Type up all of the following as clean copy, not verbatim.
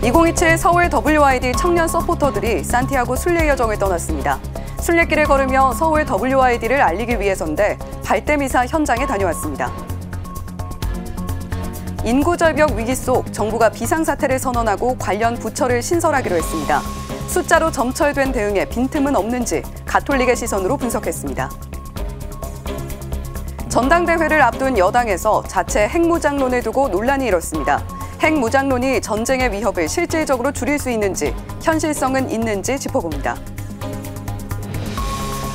2027 서울 WYD 청년 서포터들이 산티아고 순례 여정을 떠났습니다. 순례길을 걸으며 서울 WYD를 알리기 위해서인데 발대미사 현장에 다녀왔습니다. 인구절벽 위기 속 정부가 비상사태를 선언하고 관련 부처를 신설하기로 했습니다. 숫자로 점철된 대응에 빈틈은 없는지 가톨릭의 시선으로 분석했습니다. 전당대회를 앞둔 여당에서 자체 핵무장론을 두고 논란이 일었습니다. 핵무장론이 전쟁의 위협을 실질적으로 줄일 수 있는지, 현실성은 있는지 짚어봅니다.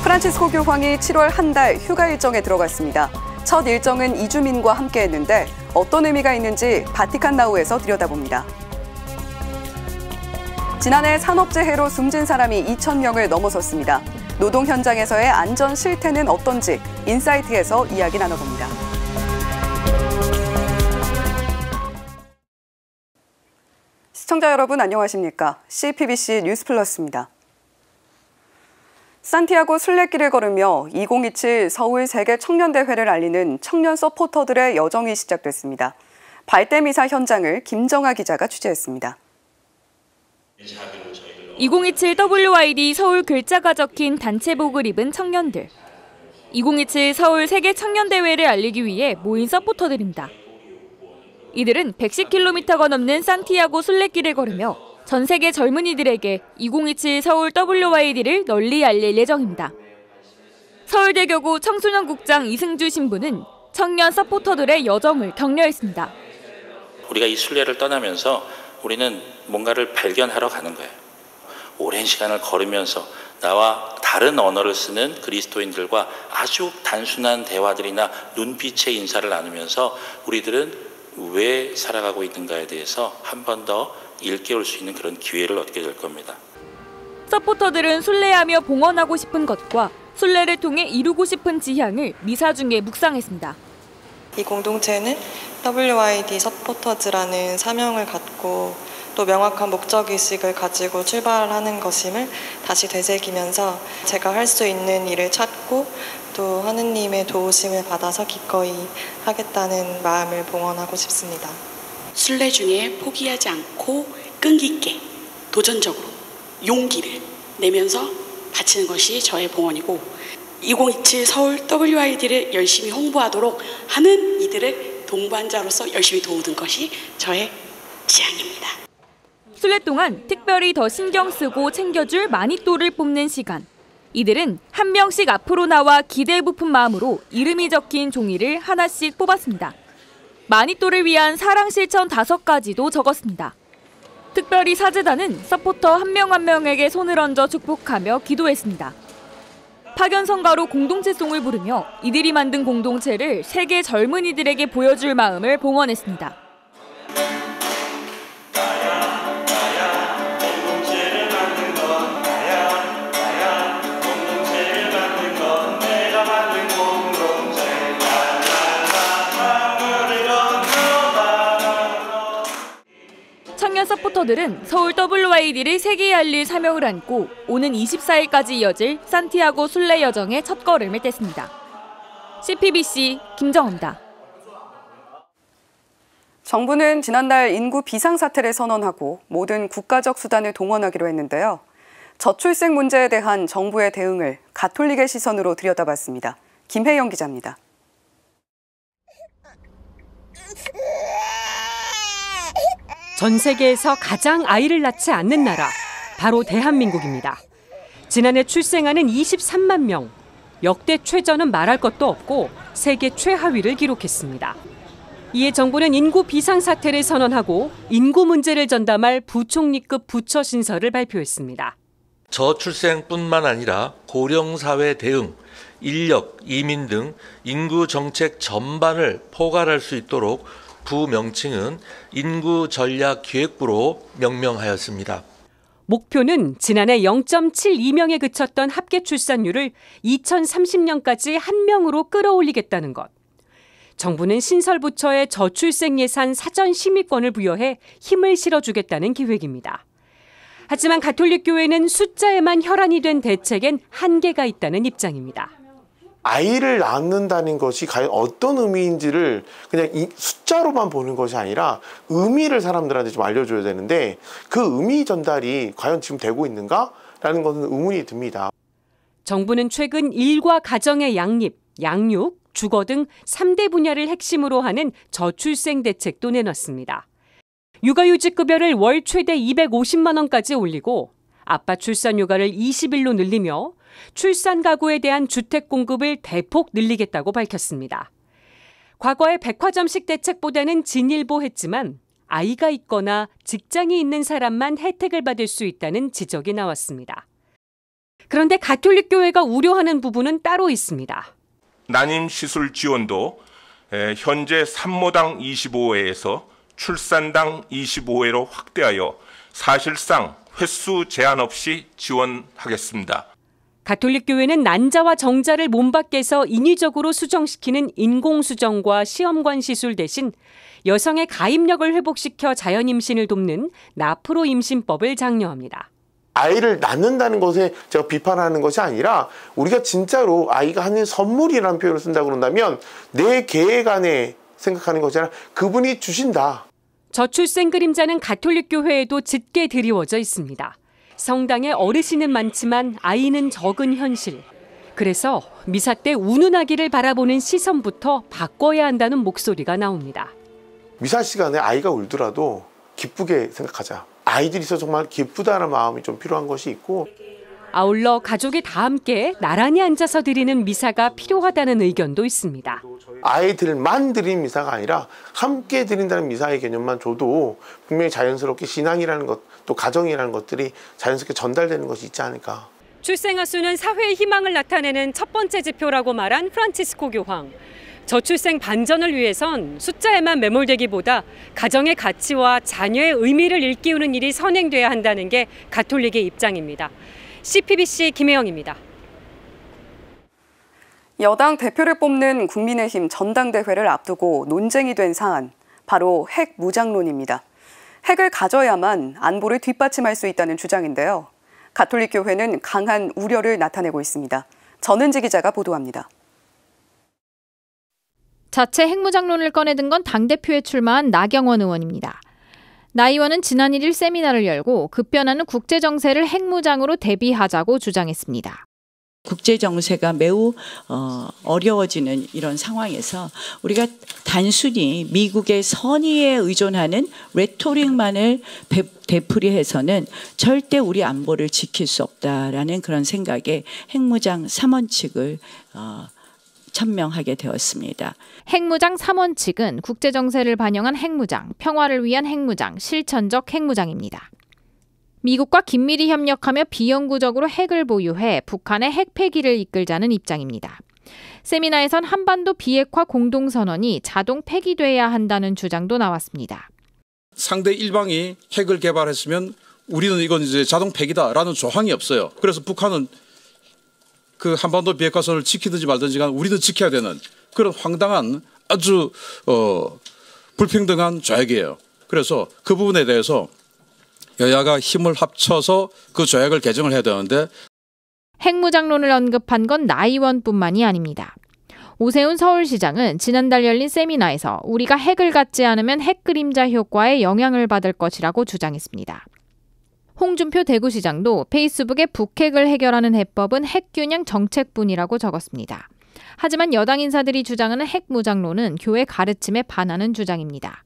프란치스코 교황이 7월 한 달 휴가 일정에 들어갔습니다. 첫 일정은 이주민과 함께 했는데 어떤 의미가 있는지 바티칸나우에서 들여다봅니다. 지난해 산업재해로 숨진 사람이 2,000명을 넘어섰습니다. 노동 현장에서의 안전 실태는 어떤지 인사이트에서 이야기 나눠봅니다. 시청자 여러분 안녕하십니까? CPBC 뉴스플러스입니다. 산티아고 순례길을 걸으며 2027 서울 세계 청년대회를 알리는 청년 서포터들의 여정이 시작됐습니다. 발대미사 현장을 김정아 기자가 취재했습니다. 2027 WYD 서울 글자가 적힌 단체복을 입은 청년들. 2027 서울 세계 청년대회를 알리기 위해 모인 서포터들입니다. 이들은 110km가 넘는 산티아고 순례길을 걸으며 전 세계 젊은이들에게 2027 서울 WYD를 널리 알릴 예정입니다. 서울대교구 청소년국장 이승주 신부는 청년 서포터들의 여정을 격려했습니다. 우리가 이 순례를 떠나면서 우리는 뭔가를 발견하러 가는 거예요. 오랜 시간을 걸으면서 나와 다른 언어를 쓰는 그리스도인들과 아주 단순한 대화들이나 눈빛의 인사를 나누면서 우리들은 왜 살아가고 있는가에 대해서 한 번 더 일깨울 수 있는 그런 기회를 얻게 될 겁니다. 서포터들은 순례하며 봉헌하고 싶은 것과 순례를 통해 이루고 싶은 지향을 미사 중에 묵상했습니다. 이 공동체는 WYD 서포터즈라는 사명을 갖고 또 명확한 목적의식을 가지고 출발하는 것임을 다시 되새기면서 제가 할 수 있는 일을 찾고 또 하느님의 도우심을 받아서 기꺼이 하겠다는 마음을 봉헌하고 싶습니다. 순례 중에 포기하지 않고 끈기 있게 도전적으로 용기를 내면서 바치는 것이 저의 봉헌이고 2027 서울 WYD를 열심히 홍보하도록 하는 이들을 동반자로서 열심히 도우는 것이 저의 지향입니다. 순례 동안 특별히 더 신경 쓰고 챙겨줄 마니또를 뽑는 시간. 이들은 한 명씩 앞으로 나와 기대 부푼 마음으로 이름이 적힌 종이를 하나씩 뽑았습니다. 마니또를 위한 사랑 실천 5가지도 적었습니다. 특별히 사제단은 서포터 한 명 한 명에게 손을 얹어 축복하며 기도했습니다. 파견성가로 공동체송을 부르며 이들이 만든 공동체를 세계 젊은이들에게 보여줄 마음을 봉헌했습니다. 청년 서포터들은 서울 WYD를 세계에 알릴 사명을 안고 오는 24일까지 이어질 산티아고 순례 여정의 첫걸음을 뗐습니다. CPBC 김정은입니다. 정부는 지난달 인구 비상사태를 선언하고 모든 국가적 수단을 동원하기로 했는데요. 저출생 문제에 대한 정부의 대응을 가톨릭의 시선으로 들여다봤습니다. 김혜영 기자입니다. 전 세계에서 가장 아이를 낳지 않는 나라, 바로 대한민국입니다. 지난해 출생아는 23만 명, 역대 최저는 말할 것도 없고 세계 최하위를 기록했습니다. 이에 정부는 인구 비상사태를 선언하고 인구 문제를 전담할 부총리급 부처 신설을 발표했습니다. 저출생뿐만 아니라 고령사회 대응, 인력, 이민 등 인구 정책 전반을 포괄할 수 있도록 부명칭은 인구전략기획부로 명명하였습니다. 목표는 지난해 0.72명에 그쳤던 합계 출산율을 2030년까지 1명으로 끌어올리겠다는 것. 정부는 신설부처에 저출생 예산 사전 심의권을 부여해 힘을 실어주겠다는 기획입니다. 하지만 가톨릭 교회는 숫자에만 혈안이 된 대책엔 한계가 있다는 입장입니다. 아이를 낳는다는 것이 과연 어떤 의미인지를 그냥 이 숫자로만 보는 것이 아니라 의미를 사람들한테 좀 알려줘야 되는데 그 의미 전달이 과연 지금 되고 있는가라는 것은 의문이 듭니다. 정부는 최근 일과 가정의 양립, 양육, 주거 등 3대 분야를 핵심으로 하는 저출생 대책도 내놨습니다. 육아휴직급여를 월 최대 250만 원까지 올리고 아빠 출산 휴가를 20일로 늘리며 출산 가구에 대한 주택 공급을 대폭 늘리겠다고 밝혔습니다. 과거의 백화점식 대책보다는 진일보했지만 아이가 있거나 직장이 있는 사람만 혜택을 받을 수 있다는 지적이 나왔습니다. 그런데 가톨릭교회가 우려하는 부분은 따로 있습니다. 난임 시술 지원도 현재 산모당 25회에서 출산당 25회로 확대하여 사실상 횟수 제한 없이 지원하겠습니다. 가톨릭교회는 난자와 정자를 몸 밖에서 인위적으로 수정시키는 인공수정과 시험관 시술 대신 여성의 가입력을 회복시켜 자연 임신을 돕는 나프로 임신법을 장려합니다. 아이를 낳는다는 것에 제가 비판하는 것이 아니라 우리가 진짜로 아이가 하는 선물이라는 표현을 쓴다고 그런다면 내 계획 안에 생각하는 것이 아니라 그분이 주신다. 저출생 그림자는 가톨릭교회에도 짙게 드리워져 있습니다. 성당에 어르신은 많지만 아이는 적은 현실. 그래서 미사 때 우는 아기를 바라보는 시선부터 바꿔야 한다는 목소리가 나옵니다. 미사 시간에 아이가 울더라도 기쁘게 생각하자. 아이들이 있어서 정말 기쁘다는 마음이 좀 필요한 것이 있고 아울러 가족이 다 함께 나란히 앉아서 드리는 미사가 필요하다는 의견도 있습니다. 아이들만 드리는 미사가 아니라 함께 드린다는 미사의 개념만 줘도 분명히 자연스럽게 신앙이라는 것, 또 가정이라는 것들이 자연스럽게 전달되는 것이 있지 않을까. 출생아 수는 사회의 희망을 나타내는 첫 번째 지표라고 말한 프란치스코 교황. 저출생 반전을 위해선 숫자에만 매몰되기보다 가정의 가치와 자녀의 의미를 일깨우는 일이 선행돼야 한다는 게 가톨릭의 입장입니다. CPBC 김혜영입니다. 여당 대표를 뽑는 국민의힘 전당대회를 앞두고 논쟁이 된 사안, 바로 핵 무장론입니다. 핵을 가져야만 안보를 뒷받침할 수 있다는 주장인데요. 가톨릭교회는 강한 우려를 나타내고 있습니다. 전은지 기자가 보도합니다. 자체 핵무장론을 꺼내든 건 당대표에 출마한 나경원 의원입니다. 나 의원은 지난 1일 세미나를 열고 급변하는 국제정세를 핵무장으로 대비하자고 주장했습니다. 국제정세가 매우 어려워지는 이런 상황에서 우리가 단순히 미국의 선의에 의존하는 레토릭만을 되풀이해서는 절대 우리 안보를 지킬 수 없다라는 그런 생각에 핵무장 3원칙을 천명하게 되었습니다. 핵무장 3원칙은 국제정세를 반영한 핵무장, 평화를 위한 핵무장, 실천적 핵무장입니다. 미국과 긴밀히 협력하며 비영구적으로 핵을 보유해 북한의 핵 폐기를 이끌자는 입장입니다. 세미나에선 한반도 비핵화 공동선언이 자동 폐기돼야 한다는 주장도 나왔습니다. 상대 일방이 핵을 개발했으면 우리는 이건 이제 자동 폐기다라는 조항이 없어요. 그래서 북한은 그 한반도 비핵화선을 지키든지 말든지 간 우리는 지켜야 되는 그런 황당한 아주 불평등한 조약이에요. 그래서 그 부분에 대해서 여야가 힘을 합쳐서 그 조약을 개정을 해야 되는데 핵무장론을 언급한 건 나 의원뿐만이 아닙니다. 오세훈 서울시장은 지난달 열린 세미나에서 우리가 핵을 갖지 않으면 핵 그림자 효과에 영향을 받을 것이라고 주장했습니다. 홍준표 대구시장도 페이스북에 북핵을 해결하는 해법은 핵균형 정책뿐이라고 적었습니다. 하지만 여당 인사들이 주장하는 핵무장론은 교회 가르침에 반하는 주장입니다.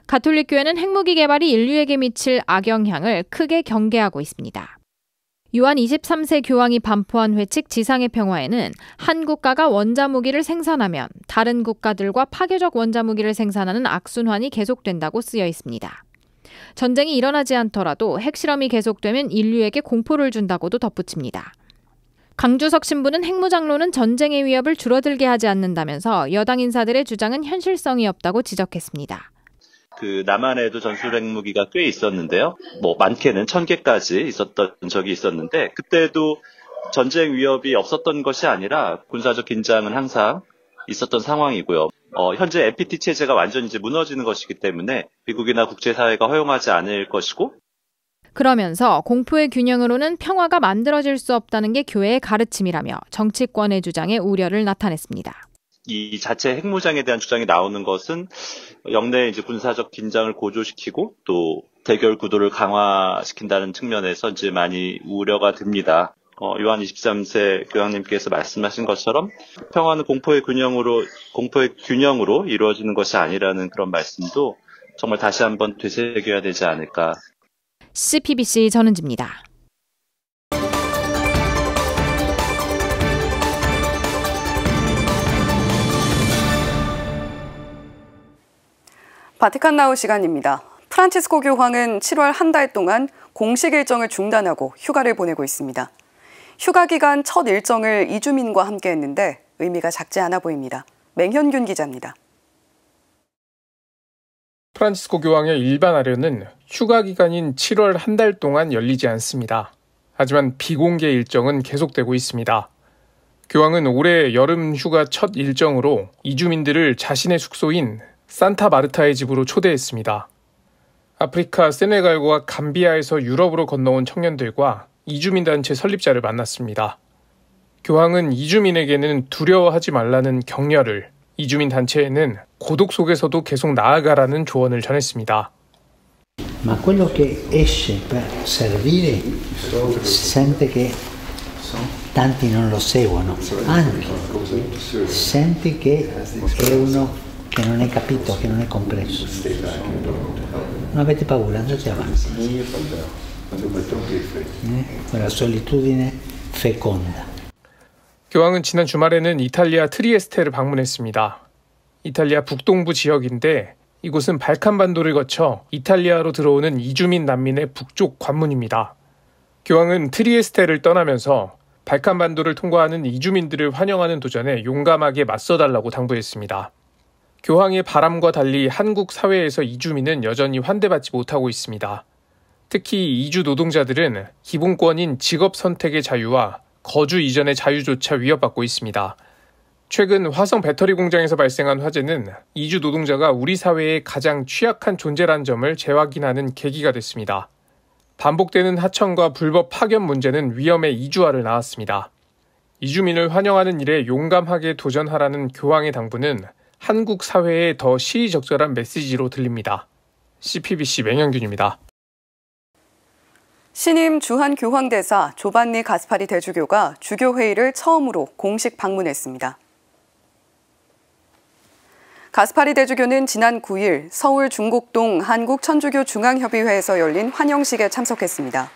가톨릭교회는 핵무기 개발이 인류에게 미칠 악영향을 크게 경계하고 있습니다. 요한 23세 교황이 반포한 회칙 지상의 평화에는 한 국가가 원자무기를 생산하면 다른 국가들과 파괴적 원자무기를 생산하는 악순환이 계속된다고 쓰여 있습니다. 전쟁이 일어나지 않더라도 핵실험이 계속되면 인류에게 공포를 준다고도 덧붙입니다. 강주석 신부는 핵무장론은 전쟁의 위협을 줄어들게 하지 않는다면서 여당 인사들의 주장은 현실성이 없다고 지적했습니다. 남한에도 전술 핵무기가 꽤 있었는데요. 많게는 1000개까지 있었던 적이 있었는데 그때도 전쟁 위협이 없었던 것이 아니라 군사적 긴장은 항상 있었던 상황이고요. 현재 NPT 체제가 완전히 이제 무너지는 것이기 때문에 미국이나 국제사회가 허용하지 않을 것이고. 그러면서 공포의 균형으로는 평화가 만들어질 수 없다는 게 교회의 가르침이라며 정치권의 주장에 우려를 나타냈습니다. 이 자체 핵무장에 대한 주장이 나오는 것은 영내 이제 군사적 긴장을 고조시키고 또 대결 구도를 강화시킨다는 측면에서 이제 많이 우려가 됩니다. 요한 23세 교황님께서 말씀하신 것처럼 평화는 공포의 균형으로 이루어지는 것이 아니라는 그런 말씀도 정말 다시 한번 되새겨야 되지 않을까. CPBC 전은지입니다. 바티칸 나우 시간입니다. 프란치스코 교황은 7월 한 달 동안 공식 일정을 중단하고 휴가를 보내고 있습니다. 휴가 기간 첫 일정을 이주민과 함께 했는데 의미가 작지 않아 보입니다. 맹현균 기자입니다. 프란치스코 교황의 일반 아련은 휴가 기간인 7월 한 달 동안 열리지 않습니다. 하지만 비공개 일정은 계속되고 있습니다. 교황은 올해 여름 휴가 첫 일정으로 이주민들을 자신의 숙소인 산타 마르타의 집으로 초대했습니다. 아프리카 세네갈과 감비아에서 유럽으로 건너온 청년들과 이주민단체 설립자를 만났습니다. 교황은 이주민에게는 두려워하지 말라는 격려를, 이주민 단체에는 고독 속에서도 계속 나아가라는 조언을 전했습니다. Ma quello che esce per servire sente che tanti non lo seguono, anche sente che è uno che non è capito, che non è compreso. Non avete paura, andate avanti. Quella solitudine feconda. 교황은 지난 주말에는 이탈리아 트리에스테를 방문했습니다. 이탈리아 북동부 지역인데 이곳은 발칸반도를 거쳐 이탈리아로 들어오는 이주민 난민의 북쪽 관문입니다. 교황은 트리에스테를 떠나면서 발칸반도를 통과하는 이주민들을 환영하는 도전에 용감하게 맞서달라고 당부했습니다. 교황의 바람과 달리 한국 사회에서 이주민은 여전히 환대받지 못하고 있습니다. 특히 이주 노동자들은 기본권인 직업 선택의 자유와 거주 이전의 자유조차 위협받고 있습니다. 최근 화성 배터리 공장에서 발생한 화재는 이주 노동자가 우리 사회의 가장 취약한 존재라는 점을 재확인하는 계기가 됐습니다. 반복되는 하청과 불법 파견 문제는 위험의 이주화를 낳았습니다. 이주민을 환영하는 일에 용감하게 도전하라는 교황의 당부는 한국 사회에 더 시의적절한 메시지로 들립니다. CPBC 맹현균입니다. 신임 주한 교황대사 조반니 가스파리 대주교가 주교회의를 처음으로 공식 방문했습니다. 가스파리 대주교는 지난 9일 서울 중곡동 한국천주교 중앙협의회에서 열린 환영식에 참석했습니다.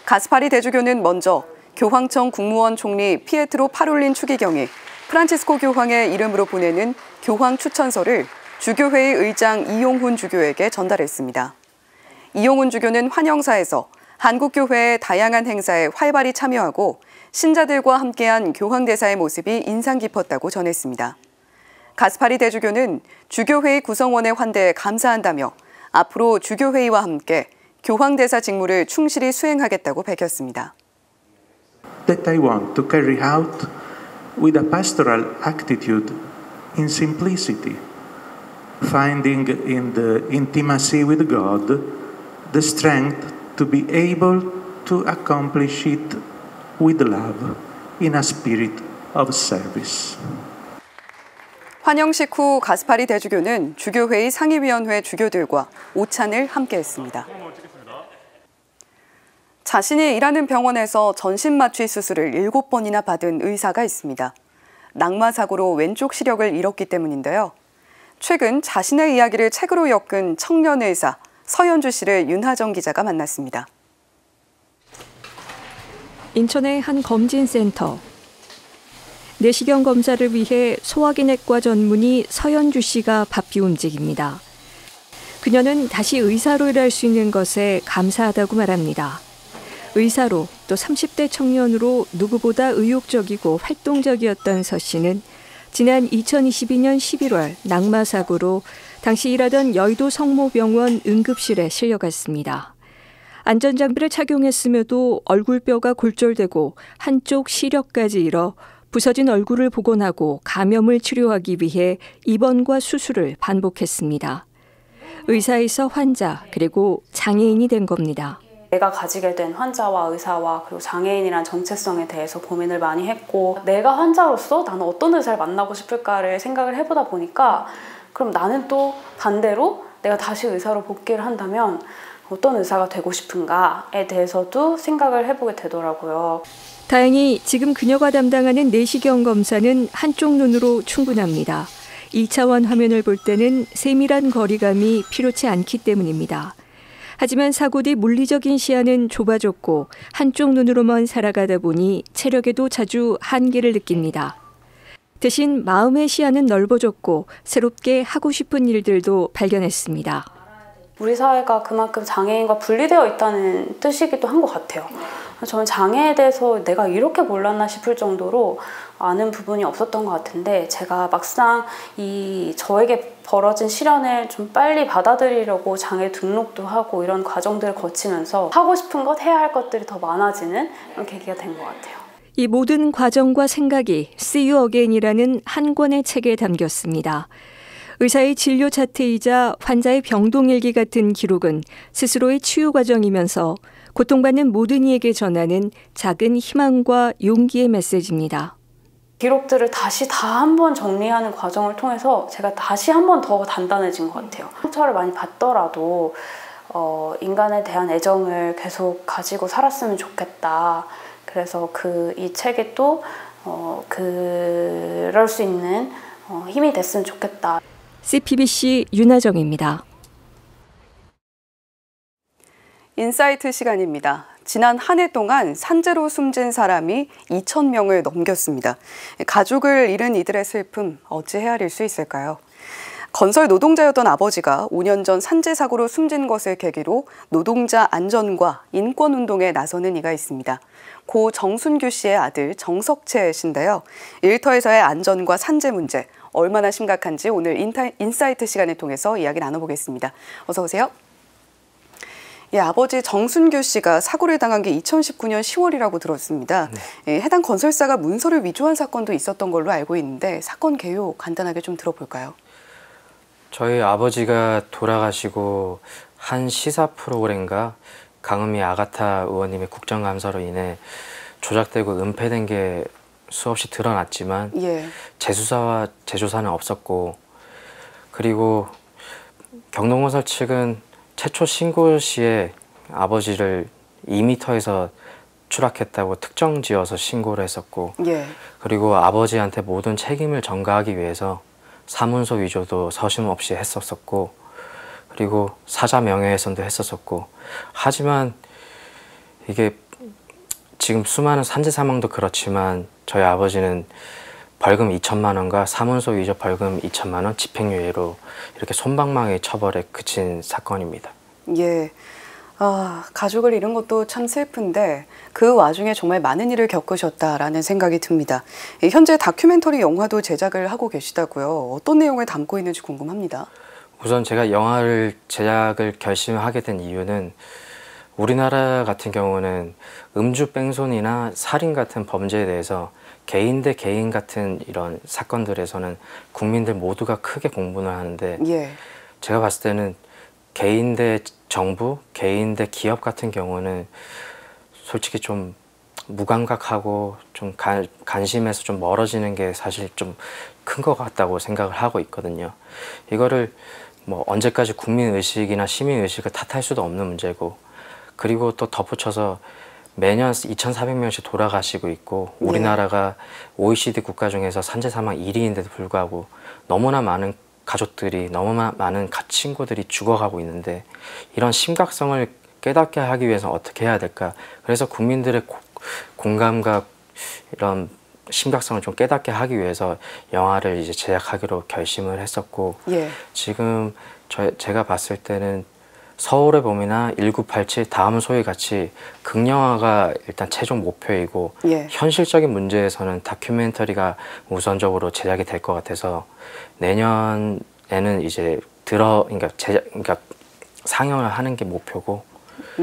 가스파리 대주교는 먼저 교황청 국무원 총리 피에트로 파롤린 추기경이 프란치스코 교황의 이름으로 보내는 교황 추천서를 주교회의 의장 이용훈 주교에게 전달했습니다. 이용훈 주교는 환영사에서 한국교회의 다양한 행사에 활발히 참여하고 신자들과 함께한 교황대사의 모습이 인상 깊었다고 전했습니다. 가스파리 대주교는 주교회의 구성원의 환대에 감사한다며 앞으로 주교회의와 함께 교황대사 직무를 충실히 수행하겠다고 밝혔습니다. That I want to carry out with a pastoral attitude in simplicity, finding in the intimacy with God the strength to be able to accomplish it with love in a spirit of service. 환영식 후 가스파리 대주교는 주교회의 상임위원회 주교들과 오찬을 함께했습니다. 자신이 일하는 병원에서 전신마취 수술을 7번이나 받은 의사가 있습니다. 낙마사고로 왼쪽 시력을 잃었기 때문인데요. 최근 자신의 이야기를 책으로 엮은 청년 의사 서현주 씨를 윤하정 기자가 만났습니다. 인천의 한 검진센터. 내시경 검사를 위해 소화기내과 전문의 서현주 씨가 바삐 움직입니다. 그녀는 다시 의사로 일할 수 있는 것에 감사하다고 말합니다. 의사로 또 30대 청년으로 누구보다 의욕적이고 활동적이었던 서 씨는 지난 2022년 11월 낙마사고로 당시 일하던 여의도 성모병원 응급실에 실려갔습니다. 안전장비를 착용했음에도 얼굴뼈가 골절되고 한쪽 시력까지 잃어 부서진 얼굴을 복원하고 감염을 치료하기 위해 입원과 수술을 반복했습니다. 의사에서 환자 그리고 장애인이 된 겁니다. 내가 가지게 된 환자와 의사와 그리고 장애인이란 정체성에 대해서 고민을 많이 했고, 내가 환자로서 나는 어떤 의사를 만나고 싶을까를 생각을 해보다 보니까, 그럼 나는 또 반대로 내가 다시 의사로 복귀를 한다면 어떤 의사가 되고 싶은가에 대해서도 생각을 해보게 되더라고요. 다행히 지금 그녀가 담당하는 내시경 검사는 한쪽 눈으로 충분합니다. 1차원 화면을 볼 때는 세밀한 거리감이 필요치 않기 때문입니다. 하지만 사고 뒤 물리적인 시야는 좁아졌고 한쪽 눈으로만 살아가다 보니 체력에도 자주 한계를 느낍니다. 대신 마음의 시야는 넓어졌고 새롭게 하고 싶은 일들도 발견했습니다. 우리 사회가 그만큼 장애인과 분리되어 있다는 뜻이기도 한 것 같아요. 저는 장애에 대해서 내가 이렇게 몰랐나 싶을 정도로 아는 부분이 없었던 것 같은데, 제가 막상 저에게 벌어진 시련을 좀 빨리 받아들이려고 장애 등록도 하고 이런 과정들을 거치면서 하고 싶은 것, 해야 할 것들이 더 많아지는 그런 계기가 된 것 같아요. 이 모든 과정과 생각이 See You Again이라는 한 권의 책에 담겼습니다. 의사의 진료 차트이자 환자의 병동일기 같은 기록은 스스로의 치유 과정이면서 고통받는 모든 이에게 전하는 작은 희망과 용기의 메시지입니다. 기록들을 다시 다 한번 정리하는 과정을 통해서 제가 다시 한 번 더 단단해진 것 같아요. 상처를 많이 받더라도 인간에 대한 애정을 계속 가지고 살았으면 좋겠다. 그래서 이 책이 또 그럴 수 있는 힘이 됐으면 좋겠다. CPBC 윤하정입니다. 인사이트 시간입니다. 지난 한 해 동안 산재로 숨진 사람이 2,000명을 넘겼습니다. 가족을 잃은 이들의 슬픔 어찌 헤아릴 수 있을까요? 건설 노동자였던 아버지가 5년 전 산재 사고로 숨진 것을 계기로 노동자 안전과 인권운동에 나서는 이가 있습니다. 고 정순규 씨의 아들 정석채 씨인데요. 일터에서의 안전과 산재 문제 얼마나 심각한지 오늘 인사이트 시간을 통해서 이야기 나눠보겠습니다. 어서 오세요. 예, 아버지 정순규 씨가 사고를 당한 게 2019년 10월이라고 들었습니다. 네. 해당 건설사가 문서를 위조한 사건도 있었던 걸로 알고 있는데 사건 개요 간단하게 좀 들어볼까요? 저희 아버지가 돌아가시고 한 시사 프로그램과 강은미 아가타 의원님의 국정감사로 인해 조작되고 은폐된 게 수없이 드러났지만 예. 재수사와 재조사는 없었고, 그리고 경동건설 측은 최초 신고 시에 아버지를 2m에서 추락했다고 특정지어서 신고를 했었고 예. 그리고 아버지한테 모든 책임을 전가하기 위해서 사문서 위조도 서슴없이 했었고, 그리고 사자 명예훼손도 했었고, 하지만 이게 지금 수많은 산재 사망도 그렇지만 저희 아버지는 벌금 2천만 원과 사문서 위조 벌금 2천만 원, 집행유예로 이렇게 솜방망이 처벌에 그친 사건입니다. 예, 가족을 잃은 것도 참 슬픈데 그 와중에 정말 많은 일을 겪으셨다라는 생각이 듭니다. 현재 다큐멘터리 영화도 제작을 하고 계시다고요. 어떤 내용을 담고 있는지 궁금합니다. 우선 제가 영화를 제작을 결심하게 된 이유는 우리나라 같은 경우는 음주 뺑소니나 살인 같은 범죄에 대해서 개인 대 개인 같은 이런 사건들에서는 국민들 모두가 크게 공분을 하는데 예. 제가 봤을 때는 개인 대 정부, 개인 대 기업 같은 경우는 솔직히 좀 무감각하고 좀 관심에서 좀 멀어지는 게 사실 좀 큰 것 같다고 생각을 하고 있거든요. 이거를 뭐 언제까지 국민의식이나 시민의식을 탓할 수도 없는 문제고, 그리고 또 덧붙여서 매년 2,400명씩 돌아가시고 있고 우리나라가 OECD 국가 중에서 산재 사망 1위인데도 불구하고 너무나 많은 가족들이, 너무나 많은 친구들이 죽어가고 있는데 이런 심각성을 깨닫게 하기 위해서 어떻게 해야 될까? 그래서 국민들의 공감과 이런 심각성을 좀 깨닫게 하기 위해서 영화를 이제 제작하기로 결심을 했었고 예. 지금 제가 봤을 때는 서울의 봄이나 1987 다음 소위 같이 극영화가 일단 최종 목표이고 예. 현실적인 문제에서는 다큐멘터리가 우선적으로 제작이 될 것 같아서 내년에는 이제 그러니까 상영을 하는 게 목표고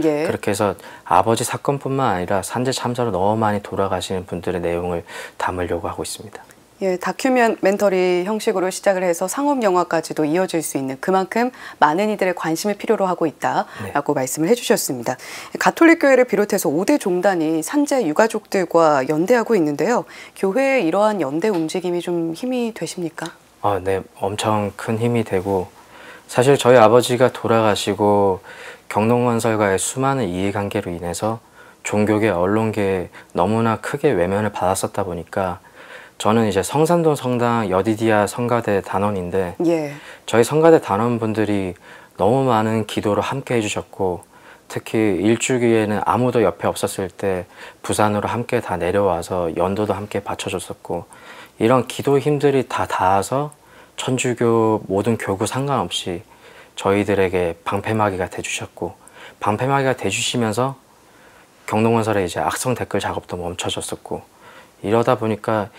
예. 그렇게 해서 아버지 사건뿐만 아니라 산재 참사로 너무 많이 돌아가시는 분들의 내용을 담으려고 하고 있습니다. 예, 다큐멘터리 형식으로 시작을 해서 상업 영화까지도 이어질 수 있는 그만큼 많은 이들의 관심을 필요로 하고 있다라고 말씀을 해주셨습니다. 가톨릭교회를 비롯해서 5대 종단이 산재 유가족들과 연대하고 있는데요. 교회의 이러한 연대 움직임이 좀 힘이 되십니까? 네, 엄청 큰 힘이 되고 사실 저희 아버지가 돌아가시고 경동건설과의 수많은 이해관계로 인해서 종교계, 언론계에 너무나 크게 외면을 받았었다 보니까 저는 이제 성산동 성당 여디디아 성가대 단원인데 저희 성가대 단원분들이 너무 많은 기도로 함께 해주셨고 특히 일주기에는 아무도 옆에 없었을 때 부산으로 함께 다 내려와서 연도도 함께 바쳐줬었고 이런 기도 힘들이 다 닿아서 천주교 모든 교구 상관없이 저희들에게 방패막이가 돼주셨고 방패막이가 돼주시면서 경동건설의 이제 악성 댓글 작업도 멈춰졌었고 이러다 보니까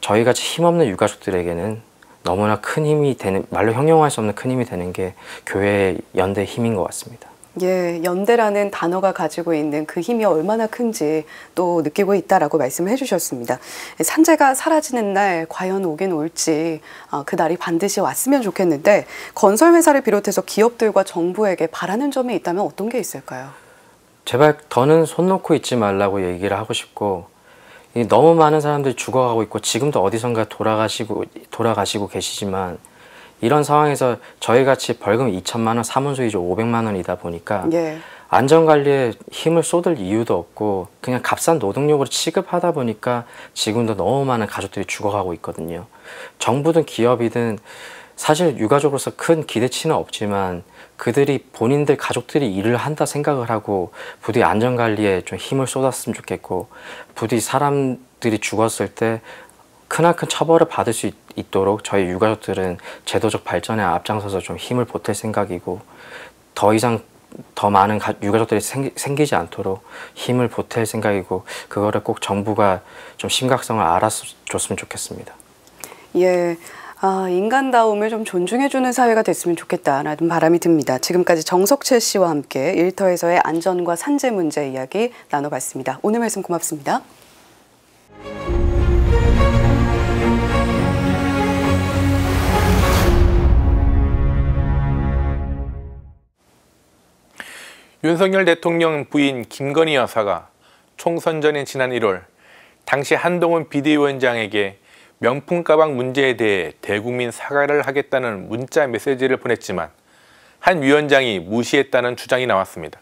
저희같이 힘없는 유가족들에게는 너무나 큰 힘이 되는, 말로 형용할 수 없는 큰 힘이 되는 게 교회의 연대의 힘인 것 같습니다. 예, 연대라는 단어가 가지고 있는 그 힘이 얼마나 큰지 또 느끼고 있다라고 말씀을 해주셨습니다. 산재가 사라지는 날 과연 오긴 올지 그 날이 반드시 왔으면 좋겠는데 건설회사를 비롯해서 기업들과 정부에게 바라는 점이 있다면 어떤 게 있을까요? 제발 더는 손 놓고 있지 말라고 얘기를 하고 싶고 너무 많은 사람들이 죽어가고 있고 지금도 어디선가 돌아가시고 계시지만 이런 상황에서 저희같이 벌금 2천만 원, 사문수이조 500만 원이다 보니까 안전관리에 힘을 쏟을 이유도 없고 그냥 값싼 노동력으로 취급하다 보니까 지금도 너무 많은 가족들이 죽어가고 있거든요. 정부든 기업이든 사실 유가족으로서 큰 기대치는 없지만 그들이 본인들 가족들이 일을 한다 생각을 하고 부디 안전관리에 좀 힘을 쏟았으면 좋겠고 부디 사람들이 죽었을 때 크나큰 처벌을 받을 수 있도록 저희 유가족들은 제도적 발전에 앞장서서 좀 힘을 보탤 생각이고 더 이상 더 많은 유가족들이 생기지 않도록 힘을 보탤 생각이고 그거를 꼭 정부가 좀 심각성을 알아줬으면 좋겠습니다. 예. 인간다움을 좀 존중해주는 사회가 됐으면 좋겠다라는 바람이 듭니다. 지금까지 정석채 씨와 함께 일터에서의 안전과 산재 문제 이야기 나눠봤습니다. 오늘 말씀 고맙습니다. 윤석열 대통령 부인 김건희 여사가 총선 전인 지난 1월 당시 한동훈 비대위원장에게 명품 가방 문제에 대해 대국민 사과를 하겠다는 문자 메시지를 보냈지만 한 위원장이 무시했다는 주장이 나왔습니다.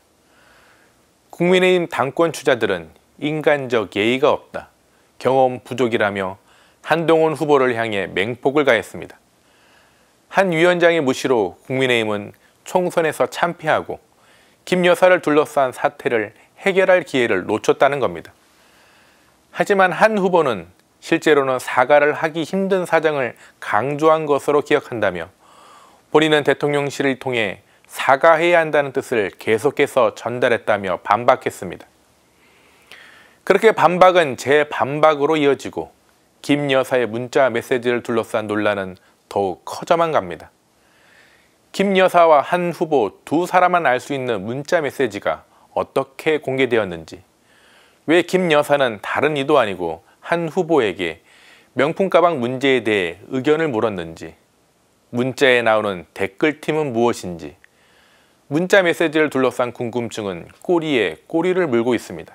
국민의힘 당권 주자들은 인간적 예의가 없다, 경험 부족이라며 한동훈 후보를 향해 맹폭을 가했습니다. 한 위원장의 무시로 국민의힘은 총선에서 참패하고 김 여사를 둘러싼 사태를 해결할 기회를 놓쳤다는 겁니다. 하지만 한 후보는 실제로는 사과를 하기 힘든 사정을 강조한 것으로 기억한다며 본인은 대통령실을 통해 사과해야 한다는 뜻을 계속해서 전달했다며 반박했습니다. 그렇게 반박은 재반박으로 이어지고 김 여사의 문자 메시지를 둘러싼 논란은 더욱 커져만 갑니다. 김 여사와 한 후보 두 사람만 알 수 있는 문자 메시지가 어떻게 공개되었는지, 왜 김 여사는 다른 이도 아니고 한 후보에게 명품 가방 문제에 대해 의견을 물었는지, 문자에 나오는 댓글팀은 무엇인지, 문자 메시지를 둘러싼 궁금증은 꼬리에 꼬리를 물고 있습니다.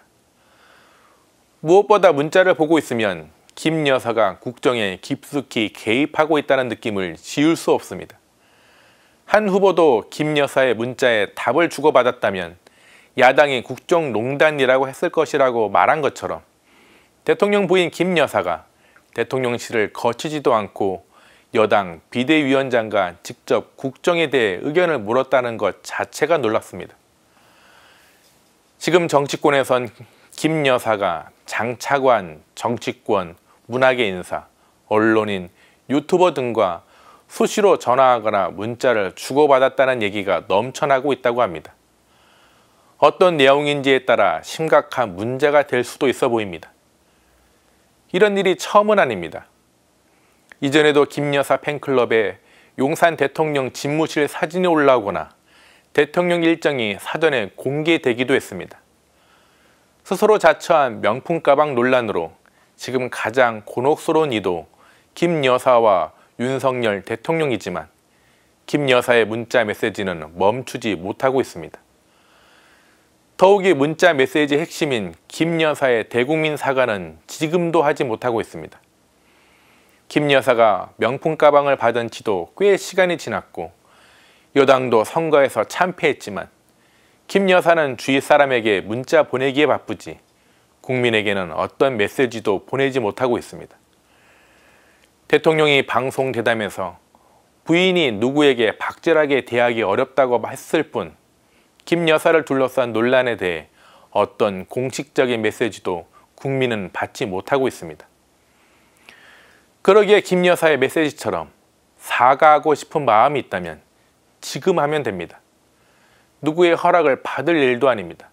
무엇보다 문자를 보고 있으면 김 여사가 국정에 깊숙이 개입하고 있다는 느낌을 지울 수 없습니다. 한 후보도 김 여사의 문자에 답을 주고받았다면 야당이 국정농단이라고 했을 것이라고 말한 것처럼 대통령 부인 김 여사가 대통령실을 거치지도 않고 여당 비대위원장과 직접 국정에 대해 의견을 물었다는 것 자체가 놀랍습니다. 지금 정치권에선 김 여사가 장차관, 정치권, 문학의 인사, 언론인, 유튜버 등과 수시로 전화하거나 문자를 주고받았다는 얘기가 넘쳐나고 있다고 합니다. 어떤 내용인지에 따라 심각한 문제가 될 수도 있어 보입니다. 이런 일이 처음은 아닙니다. 이전에도 김 여사 팬클럽에 용산 대통령 집무실 사진이 올라오거나 대통령 일정이 사전에 공개되기도 했습니다. 스스로 자처한 명품 가방 논란으로 지금 가장 곤혹스러운 이도 김 여사와 윤석열 대통령이지만 김 여사의 문자 메시지는 멈추지 못하고 있습니다. 더욱이 문자 메시지의 핵심인 김 여사의 대국민 사과는 지금도 하지 못하고 있습니다. 김 여사가 명품 가방을 받은 지도 꽤 시간이 지났고 여당도 선거에서 참패했지만 김 여사는 주위 사람에게 문자 보내기에 바쁘지 국민에게는 어떤 메시지도 보내지 못하고 있습니다. 대통령이 방송 대담에서 부인이 누구에게 박절하게 대하기 어렵다고 했을 뿐 김 여사를 둘러싼 논란에 대해 어떤 공식적인 메시지도 국민은 받지 못하고 있습니다. 그러기에 김 여사의 메시지처럼 사과하고 싶은 마음이 있다면 지금 하면 됩니다. 누구의 허락을 받을 일도 아닙니다.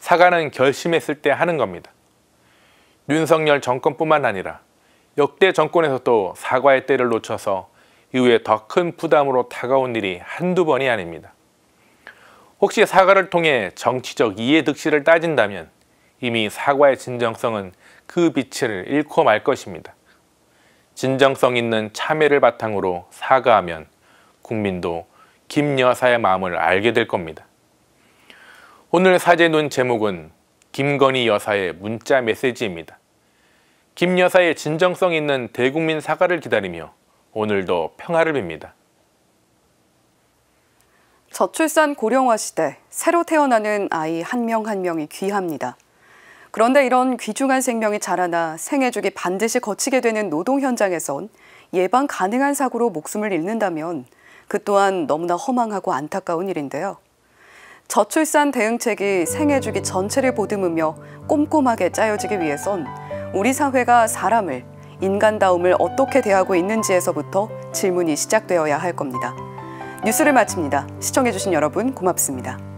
사과는 결심했을 때 하는 겁니다. 윤석열 정권뿐만 아니라 역대 정권에서도 사과의 때를 놓쳐서 이후에 더 큰 부담으로 다가온 일이 한두 번이 아닙니다. 혹시 사과를 통해 정치적 이해득실을 따진다면 이미 사과의 진정성은 그 빛을 잃고 말 것입니다. 진정성 있는 참회를 바탕으로 사과하면 국민도 김 여사의 마음을 알게 될 겁니다. 오늘 사제눈 제목은 김건희 여사의 문자 메시지입니다. 김 여사의 진정성 있는 대국민 사과를 기다리며 오늘도 평화를 빕니다. 저출산 고령화 시대, 새로 태어나는 아이 한 명 한 명이 귀합니다. 그런데 이런 귀중한 생명이 자라나 생애주기 반드시 거치게 되는 노동 현장에선 예방 가능한 사고로 목숨을 잃는다면 그 또한 너무나 허망하고 안타까운 일인데요. 저출산 대응책이 생애주기 전체를 보듬으며 꼼꼼하게 짜여지기 위해선 우리 사회가 사람을, 인간다움을 어떻게 대하고 있는지에서부터 질문이 시작되어야 할 겁니다. 뉴스를 마칩니다. 시청해주신 여러분 고맙습니다.